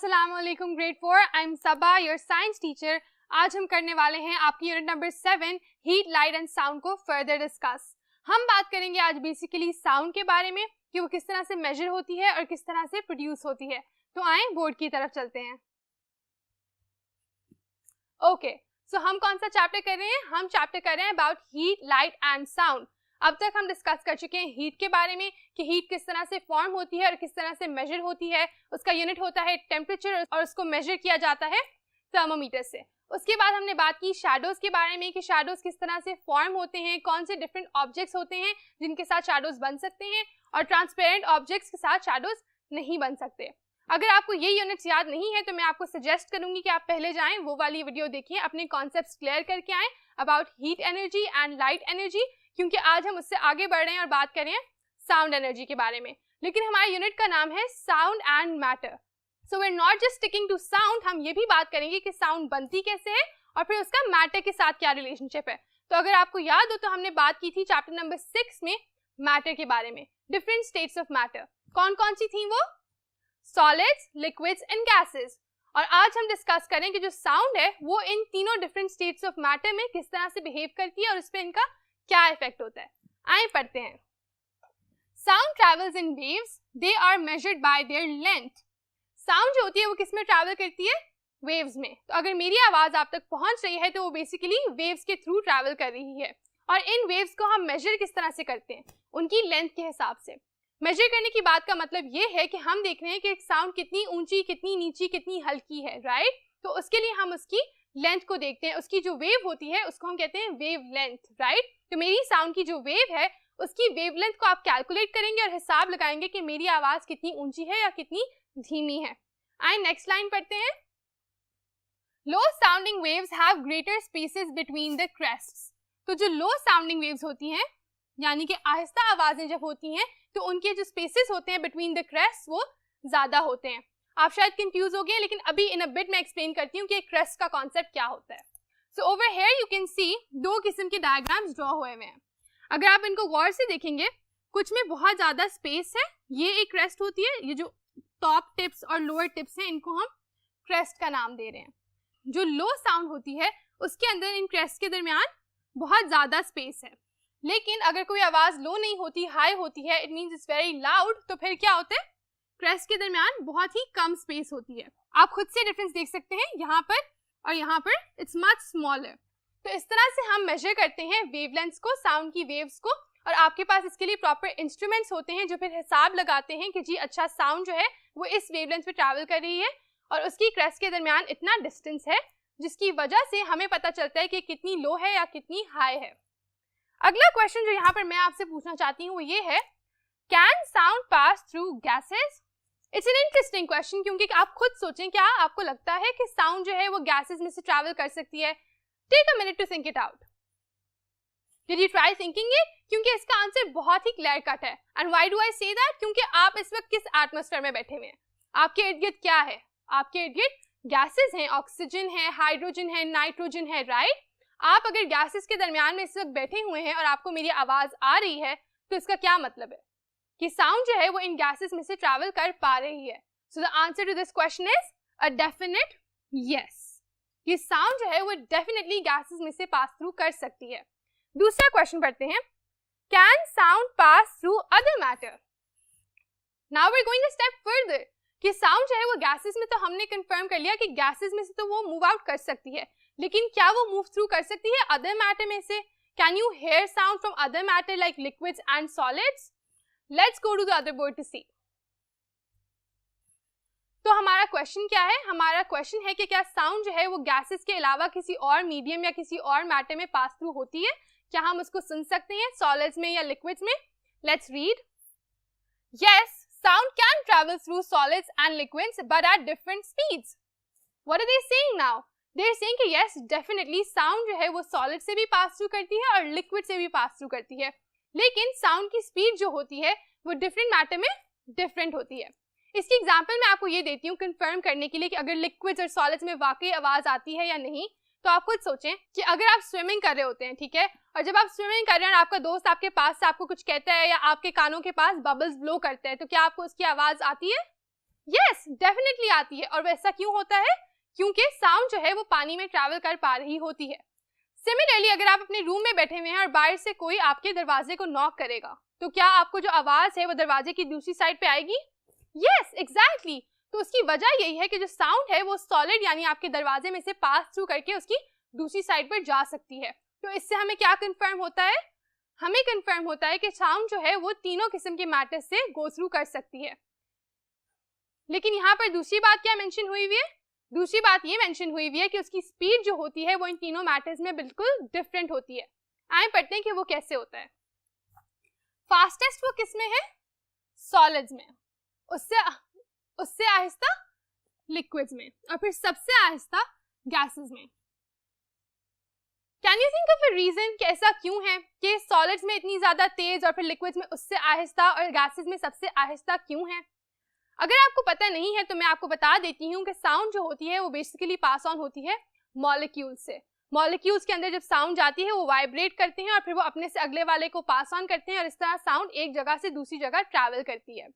अस्सलाम वालेकुम grade 4, I am Saba your science teacher. आज हम करने वाले हैं आपकी unit number 7 heat, light and sound को फर्दर डिस्कस। हम बात करेंगे आज बेसिकली साउंड के बारे में कि वो किस तरह से मेजर होती है और किस तरह से प्रोड्यूस होती है। तो आए बोर्ड की तरफ चलते हैं। ओके, सो हम कौन सा चैप्टर कर रहे हैं? हम चैप्टर कर रहे हैं about heat, light and sound. अब तक हम डिस्कस कर चुके हैं हीट के बारे में कि हीट किस तरह से फॉर्म होती है और किस तरह से मेजर होती है। उसका यूनिट होता है टेम्परेचर और उसको मेजर किया जाता है थर्मोमीटर से। उसके बाद हमने बात की शैडोज के बारे में कि शैडोज किस तरह से फॉर्म होते हैं, कौन से डिफरेंट ऑब्जेक्ट्स होते हैं जिनके साथ शैडोज बन सकते हैं और ट्रांसपेरेंट ऑब्जेक्ट्स के साथ शैडोज नहीं बन सकते। अगर आपको ये यूनिट्स याद नहीं है तो मैं आपको सजेस्ट करूंगी कि आप पहले जाएं, वो वाली वीडियो देखिए, अपने कॉन्सेप्ट्स क्लियर करके आएं about heat energy and light energy, क्योंकि आज हम उससे आगे बढ़ रहे हैं और बात कर रहे हैं साउंड एनर्जी के बारे में। लेकिन हमारे यूनिट का नाम है sound and matter. So we are not just sticking to sound, हम ये भी बात करेंगे कि साउंड बनती कैसे है और फिर उसका मैटर के साथ क्या रिलेशनशिप है। तो अगर आपको याद हो तो हमने बात की थी चैप्टर नंबर 6 में मैटर के बारे में, डिफरेंट स्टेट्स ऑफ मैटर। कौन कौन सी थी वो? Solids, liquids and gases. और आज हम डिस्कस करें कि जो साउंड है वो इन तीनों डिफरेंट स्टेट्स ऑफ मैटर में किस तरह से बिहेव करती है और उस पर इनका क्या इफेक्ट होता है। आइए पढ़ते हैं। Sound travels in waves, they are measured by their length. Sound जो होती है वो किस में ट्रैवल करती है? वेव्स में। तो अगर मेरी आवाज आप तक पहुंच रही है तो वो बेसिकली वेव्स के थ्रू ट्रैवल कर रही है। और इन वेव्स को हम मेजर किस तरह से करते हैं? उनकी लेंथ के हिसाब से। मेजर करने की बात का मतलब ये है कि हम देख रहे हैं कि एक साउंड कितनी ऊंची, कितनी नीची, कितनी हल्की है, राइट? तो उसके लिए हम उसकी लेंथ को देखते हैं। उसकी जो वेव होती है उसको हम कहते हैं वेव लेंथ, राइट? तो मेरी साउंड की जो वेव है उसकी वेव लेंथ को आप कैलकुलेट करेंगे और हिसाब लगाएंगे कि मेरी आवाज कितनी ऊंची है या कितनी धीमी है। आइए नेक्स्ट लाइन पढ़ते हैं। Low sounding waves have greater spaces between the crests. तो जो लो साउंडिंग वेव्स होती हैं, यानी कि आहिस्ता आवाजें जब होती हैं तो उनके जो स्पेसेस होते हैं बिटवीन द क्रेस्ट वो ज्यादा होते हैं। आप शायद कंफ्यूज हो गए, लेकिन अभी इन अ बिट मैं एक्सप्लेन करती हूँ कि क्रेस्ट का कॉन्सेप्ट क्या होता है। So over here you can see दो किस्म के डायग्राम्स ड्रॉ हुए हुए हैं। अगर आप इनको गौर से देखेंगे, कुछ में बहुत ज्यादा स्पेस है, ये एक क्रेस्ट होती है। ये जो टॉप टिप्स और लोअर टिप्स हैं इनको हम क्रेस्ट का नाम दे रहे हैं। जो लो साउंड होती है उसके अंदर इन क्रेस्ट के दरमियान बहुत ज्यादा स्पेस है। लेकिन अगर कोई आवाज लो नहीं होती, हाई होती है, it means it's very loud, तो फिर क्या होता है? क्रेस्ट के दरमियान बहुत ही कम स्पेस होती है। आप खुद से डिफरेंस देख सकते हैं, यहाँ पर और यहाँ पर इट्स मच स्मॉलर। तो इस तरह से हम मेजर करते हैं वेवलेंथ्स को, साउंड की वेव्स को, और आपके पास इसके लिए प्रॉपर इंस्ट्रूमेंट्स होते हैं जो फिर हिसाब लगाते हैं कि जी अच्छा साउंड जो है वो इस वेवलेंथ पे ट्रैवल कर रही है और उसकी क्रेस्ट के दरमियान इतना डिस्टेंस है, जिसकी वजह से हमें पता चलता है कि कितनी लो है या कितनी हाई है। अगला क्वेश्चन जो यहाँ पर मैं आपसे पूछना चाहती हूँ वो ये है, can sound pass through gases? It's an interesting question, क्योंकि आप खुद सोचें, क्या आपको लगता है कि साउंड जो है वो गैसेस में से ट्रैवल कर सकती है? Take a minute to think it out. Did you try thinking it? क्योंकि इसका आंसर बहुत ही क्लियर कट है। And why do I say that? क्योंकि आप इस वक्त किस एटमॉस्फेयर में बैठे हुए हैं? आपके इर्द गिर्द क्या है? आपके इर्द गिर्द गैसेस हैं, ऑक्सीजन है, हाइड्रोजन है, नाइट्रोजन है, राइट? आप अगर गैसेस के दरमियान में इस वक्त बैठे हुए हैं और आपको मेरी आवाज आ रही है तो इसका क्या मतलब है? कि साउंड जो है वो इन गैसेस में से ट्रैवल कर पा रही है। So the answer to this question is a definite yes. ये साउंड जो है वो डेफिनेटली गैसेस में से पास थ्रू कर सकती है। दूसरा क्वेश्चन पढ़ते हैं, can sound pass through other matter? Now we are going a step further कि साउंड जो है वो गैसेस में, तो हमने कंफर्म कर लिया कि गैसेस में से तो वो मूव आउट कर सकती है, लेकिन क्या वो मूव थ्रू कर सकती है अदर मैटर में से? Can you hear sound from other matter like liquids and solids? Let's go to the other board to see. तो हमारा क्वेश्चन क्या है? हमारा क्वेश्चन है कि क्या साउंड जो है वो गैसेस के अलावा किसी और मीडियम या किसी और मैटर में पास थ्रू होती है? क्या हम उसको सुन सकते हैं सॉलिड्स में या लिक्विड्स में? Let's read. Yes, sound can travel through solids and liquids but at different speeds. What are they saying now? They are saying कि yes, definitely sound जो है वो solid से भी pass through करती है और liquid से भी pass through करती है, लेकिन sound की speed जो होती है वो different matter में different होती है। इसकी एग्जाम्पल मैं आपको ये देती हूँ कंफर्म करने के लिए कि अगर लिक्विड्स और सॉलिड्स में वाकई आवाज आती है या नहीं। तो आप खुद सोचें कि अगर आप स्विमिंग कर रहे होते हैं, ठीक है, और जब आप स्विमिंग कर रहे हैं और आपका दोस्त आपके पास से आपको कुछ कहता है या आपके कानों के पास बबल्स ब्लो करते हैं, तो क्या आपको उसकी आवाज आती है? यस, डेफिनेटली आती है। और वैसा क्यों होता है? क्योंकि साउंड जो है वो पानी में ट्रैवल कर पा रही होती है। सिमिलरली अगर आप अपने रूम में बैठे हुए हैं और बाहर से कोई आपके दरवाजे को नॉक करेगा, तो क्या आपको जो आवाज है वो दरवाजे की दूसरी साइड पे आएगी? Yes, exactly. तो उसकी वजह यही है कि जो साउंड है वो सॉलिड यानी आपके दरवाजे में से पास थ्रू करके उसकी दूसरी साइड पर जा सकती है। तो इससे हमें क्या कंफर्म होता है? हमें कंफर्म होता है कि साउंड जो है वो तीनों किस्म के मैटर से गो थ्रू कर सकती है। लेकिन यहाँ पर दूसरी बात क्या मेंशन हुई हुई है? दूसरी बात ये मेंशन हुई हुई है कि उसकी स्पीड जो होती है वो इन तीनों मैटर्स में बिल्कुल डिफरेंट होती है। आइए पढ़ते हैं कि वो कैसे होता है। फास्टेस्ट वो किस में है? सॉलिड्स में। उससे आहिस्ता लिक्विड्स में, और फिर सबसे आहिस्ता गैसेस में। Can you think of a reason कि ऐसा क्यों है कि सॉलिड्स में इतनी ज्यादा तेज और फिर लिक्विड्स में उससे आहिस्ता और गैसेस में सबसे आहिस्ता क्यों है? अगर आपको पता नहीं है तो मैं आपको बता देती हूँ कि साउंड जो होती है वो बेसिकली पास ऑन होती है मॉलिक्यूल्स से। मॉलिक्यूल्स के अंदर जब साउंड जाती है वो वाइब्रेट करते हैं और फिर वो अपने से अगले वाले को पास ऑन करते हैं और इस तरह साउंड एक जगह से दूसरी जगह ट्रैवल करती है।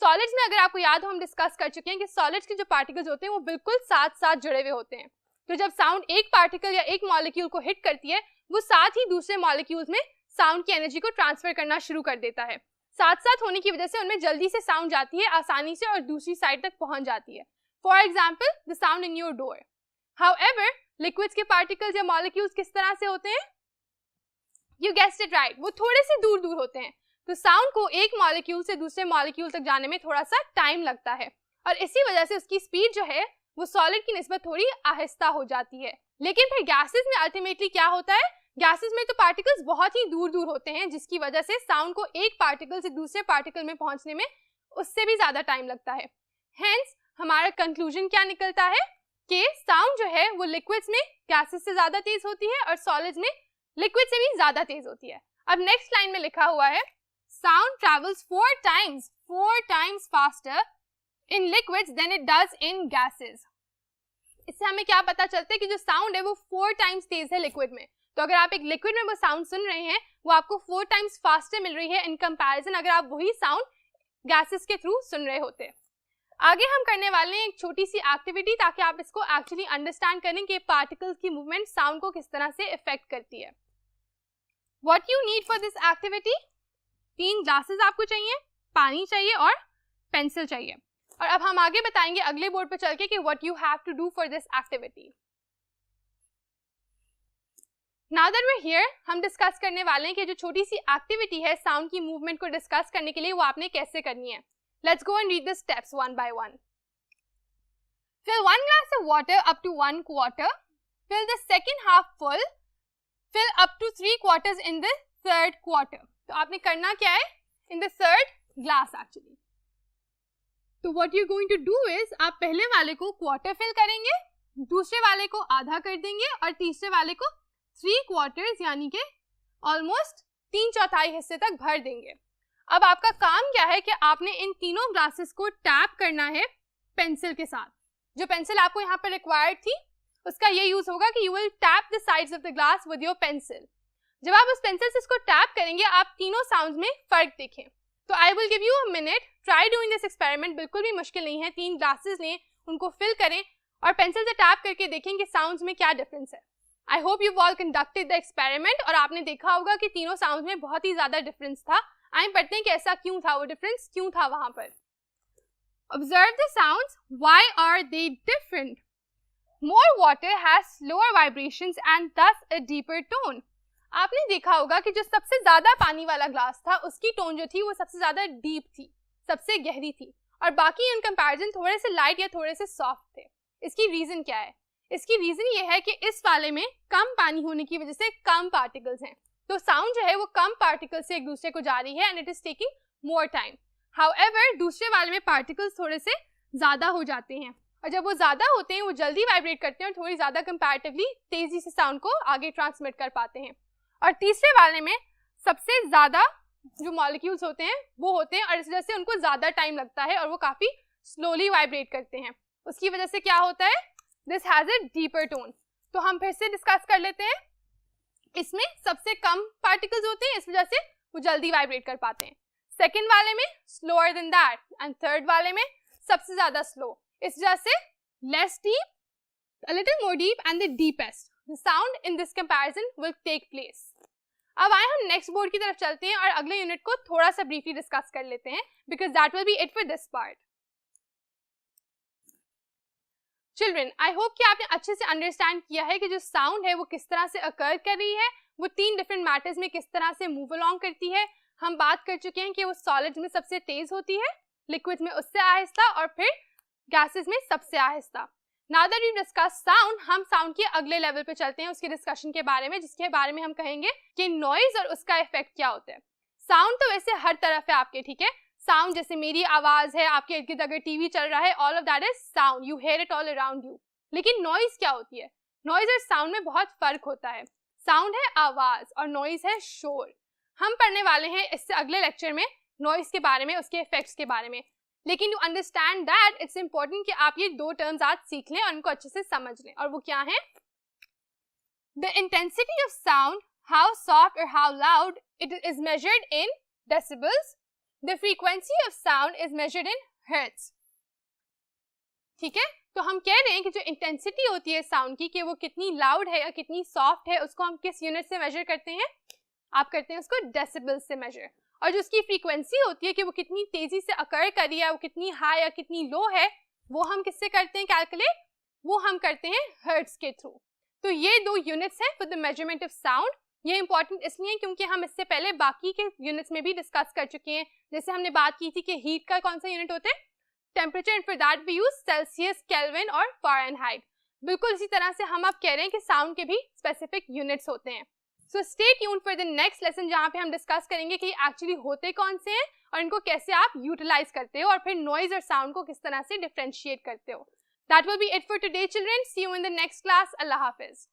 सॉलिड्स में अगर आपको याद हो हम डिस्कस कर चुके हैं कि सॉलिड्स के जो पार्टिकल्स होते हैं वो बिल्कुल साथ साथ जुड़े हुए होते हैं। तो जब साउंड एक पार्टिकल या एक मॉलिक्यूल को हिट करती है वो साथ ही दूसरे मॉलिक्यूल्स में साउंड की एनर्जी को ट्रांसफर करना शुरू कर देता है। साथ साथ होने की वजह से उनमें जल्दी से साउंड जाती है आसानी से और दूसरी साइड तक पहुंच जाती है। For example the sound in your door. However liquids के पार्टिकल्स या मॉलिक्यूल्स किस तरह से होते हैं? यू गेस्ड इट राइट, वो थोड़े से दूर दूर होते हैं। तो साउंड को एक मॉलिक्यूल से दूसरे मॉलिक्यूल तक जाने में थोड़ा सा टाइम लगता है और इसी वजह से उसकी स्पीड जो है वो सॉलिड की निस्बत थोड़ी आहिस्ता हो जाती है। लेकिन फिर गैसेस में अल्टीमेटली क्या होता है? गैसेस में तो पार्टिकल्स बहुत ही दूर दूर होते हैं जिसकी वजह से साउंड को एक पार्टिकल से दूसरे पार्टिकल में पहुंचने में उससे भी ज्यादा टाइम लगता है। हेंस हमारा कंक्लूजन क्या निकलता है कि साउंड जो है वो लिक्विड्स में गैसेस से ज्यादा तेज होती है और सॉलिड्स में लिक्विड से भी ज्यादा तेज होती है। अब नेक्स्ट लाइन में लिखा हुआ है sound travels 4 times faster in liquids than it does in gases। इससे हमें क्या पता चलता है कि जो साउंड है वो 4 times तेज है लिक्विड में। तो अगर आप एक लिक्विड में वो साउंड सुन रहे हैं वो आपको 4 times फास्टर मिल रही है इन कंपैरिजन अगर आप वही साउंड गैसेस के थ्रू सुन रहे होते। आगे हम करने वाले हैं एक छोटी सी एक्टिविटी ताकि आप इसको एक्चुअली अंडरस्टैंड करें कि पार्टिकल्स की मूवमेंट साउंड को किस तरह से इफेक्ट करती है। What you need for this activity? 3 glasses आपको चाहिए, पानी चाहिए और पेंसिल चाहिए। और अब हम आगे बताएंगे अगले बोर्ड पे चल के कि what you have to do for this activity. Now that we are here हम डिस्कस करने वाले हैं कि जो छोटी सी एक्टिविटी है साउंड की मूवमेंट को डिस्कस करने के लिए वो आपने कैसे करनी है। Let's go and read the steps one by one. Fill 1 glass of water up to 1/4. Fill the second half full. Fill up to 3/4 in the third quarter. तो आपने करना क्या है? In the third glass actually. तो what you're going to do is आप पहले वाले को क्वार्टर फिल करेंगे, दूसरे वाले को आधा कर देंगे और तीसरे वाले को 3/4 यानी कि ऑलमोस्ट 3/4 हिस्से तक भर देंगे। अब आपका काम क्या है कि आपने इन तीनों ग्लासेस को टैप करना है पेंसिल के साथ। जो पेंसिल आपको यहाँ पर रिक्वायर्ड थी उसका ये यूज होगा कि you will tap the sides of the glass with your pencil. जब आप उस पेंसिल से इसको टैप करेंगे आप तीनों साउंड्स में फर्क देखें। तो I will give you a minute, try doing this experiment, बिल्कुल भी मुश्किल नहीं है। 3 ग्लासेस लें, उनको फिल करें और पेंसिल से टैप करके देखें कि साउंड्स में क्या डिफरेंस है। I hope you all conducted the experiment और आपने देखा होगा कि तीनों साउंड्स में बहुत ही ज्यादा डिफरेंस था। आइए पढ़ते हैं कि ऐसा क्यों था, वो डिफरेंस क्यों था वहां पर। Observe the sounds. Why are they different? More water has slower vibrations and thus a deeper tone. आपने देखा होगा कि जो सबसे ज्यादा पानी वाला ग्लास था उसकी टोन जो थी वो सबसे ज्यादा डीप थी, सबसे गहरी थी, और बाकी इन कंपैरिजन थोड़े से लाइट या थोड़े से सॉफ्ट थे। इसकी रीजन क्या है? इसकी रीजन ये है कि इस वाले में कम पानी होने की वजह से कम पार्टिकल्स हैं, तो साउंड जो है वो कम पार्टिकल से एक दूसरे को जा रही है and it is taking more time. However दूसरे वाले में पार्टिकल्स थोड़े से ज्यादा हो जाते हैं और जब वो ज्यादा होते हैं वो जल्दी वाइब्रेट करते हैं और थोड़ी ज्यादा कंपैरेटिवली तेजी से साउंड को आगे ट्रांसमिट कर पाते हैं। और तीसरे वाले में सबसे ज्यादा जो मॉलिक्यूल्स होते हैं वो होते हैं और इस वजह से उनको ज्यादा टाइम लगता है और वो काफी स्लोली वाइब्रेट करते हैं। उसकी वजह से क्या होता है? This has a deeper tone. तो हम फिर से डिस्कस कर लेते हैं। इसमें सबसे कम पार्टिकल्स होते हैं, इस वजह से वो जल्दी वाइब्रेट कर पाते हैं। सेकेंड वाले में slower then that and third वाले में सबसे ज्यादा स्लो, इस वजह से less deep, a little more deep and the deepest. The sound in this comparison will take place. अब आए हम नेक्स्ट बोर्ड की तरफ चलते हैं और अगले यूनिट को थोड़ा सा ब्रीफली डिस्कस कर लेते हैं, because that will be it for this part. Children, I hope कि आपने अच्छे से अंडरस्टैंड किया है कि जो साउंड है वो किस तरह से अकर कर रही है, वो 3 डिफरेंट मैटर्स में किस तरह से मूव अलोंग करती है. हम बात कर चुके हैं कि वो सॉलिड्स में सबसे तेज होती है, लिक्विड्स में उससे आहिस्ता और फिर गैसेस में सबसे आहिस्ता. Now that we discuss sound, हम साउंड के अगले लेवल पे चलते हैं उसके डिस्कशन के बारे में, जिसके बारे में हम कहेंगे कि नॉइज और उसका इफेक्ट क्या होता है. साउंड तो वैसे हर तरफ है आपके, ठीक है. साउंड जैसे मेरी आवाज है, आपके इर्द गिर्द अगर टीवी चल रहा है, all of that is sound, you here it all around you. लेकिन नॉइज क्या होती है? नॉइज और साउंड में बहुत फर्क होता है. साउंड है आवाज और नॉइज है शोर. हम पढ़ने वाले हैं इससे अगले लेक्चर में नॉइज के बारे में, उसके इफेक्ट्स के बारे में. लेकिन to understand that it's important कि आप ये 2 टर्म्स आज सीख लें और उनको अच्छे से समझ लें. और वो क्या है? The intensity of sound, how soft और how loud it is measured in decibels. The frequency of sound is measured in hertz. ठीक है, तो हम कह रहे हैं कि जो इंटेंसिटी होती है साउंड की, कि वो कितनी लाउड है या कितनी सॉफ्ट है, उसको हम किस यूनिट से मेजर करते हैं? आप करते हैं उसको डेसिबल्स से मेजर. और जो उसकी फ्रीक्वेंसी होती है कि वो कितनी तेजी से अकर कर रही है, वो कितनी हाई या कितनी लो है, वो हम किससे करते हैं कैलकुलेट? वो हम करते हैं हर्ट्ज के थ्रू. तो ये 2 यूनिट्स हैं for the measurement of sound. ये इंपॉर्टेंट इसलिए क्योंकि हम इससे पहले बाकी के यूनिट्स में भी डिस्कस कर चुके हैं. जैसे हमने बात की थी कि हीट का कौन सा यूनिट होता है? Temperature, and for that we use Celsius, Kelvin और फारेनहाइट. बिल्कुल इसी तरह से हम अब कह रहे हैं कि साउंड के भी स्पेसिफिक यूनिट्स होते हैं. So stay tuned for the next lesson, जहाँ पे हम डिस्कस करेंगे कि एक्चुअली होते कौन से हैं और इनको कैसे आप यूटिलाइज करते हो और फिर नॉइज और साउंड को किस तरह से डिफरेंशिएट करते हो. That will be it for today children. See you in the next class. अल्लाह हाफिज.